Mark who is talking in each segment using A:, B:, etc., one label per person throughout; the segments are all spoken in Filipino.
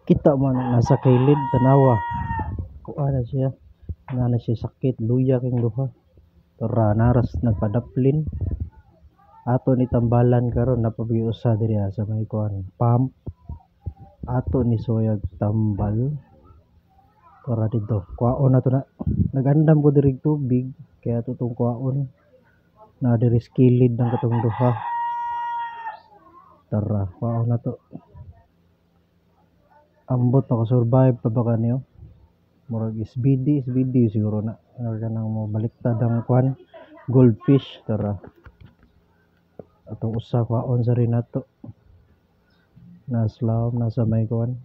A: Kita man nasa kilid tanawa. Kuha na siya. Na siya sakit luya king duha. Tara naras nagpadaplin. Ato ni tambalan karon napabiyo sa diri sa may kuan pump. Ato ni soyag tambal. Tara dito. Kuhaon na to na. Nagandam ko diri tubig kaya to tong kuhaon. Na diri skilid ng katong duha. Tara, kuhaon na to. Ambot naka-survive pa ba kaniyo? Murag SBD siguro na. Kanang mo baliktad ang kuan goldfish. Tara. Atong usa kuhaon sa rin nato. Naslaw nasa may kuan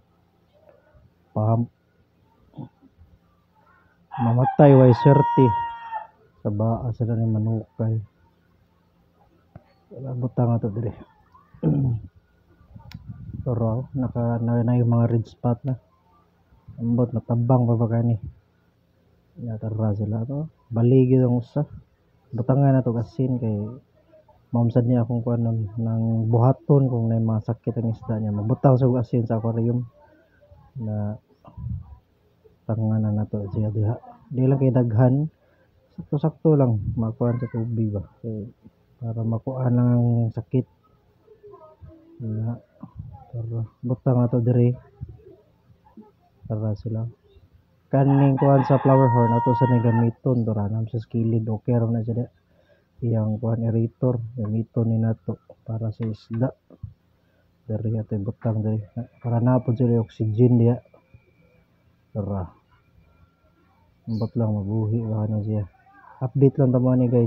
A: pump. Mamatay way swerte. Sa baa sila ni manukay. Butang ato dire. Pero na yung mga red spot na. Ambot natabang pa ba kani. Natara sila to. Baligid ang usa. Butangan na to kasin kay mamsad niya akong kuan ng buhaton kung may mga sakit ang isda niya. Magbutang sa asin sa aquarium na tanganan na to siya diha. Di lang kay daghan. Sakto-sakto lang makuan sa tubig ba. Kay para makuha lang ang sakit. Na tara butang ato dire. Tara sila. Kaning kuan sa flower horn ato sa gamiton to ranam sa skilid okay ra na siya. Iyang kuan aerator gamiton ni nato para sa isda. Dari ato butang dire para napod sila oxygen diha. Tara. Ambot lang mabuhi ba na siya. Update lang tamo ni guys.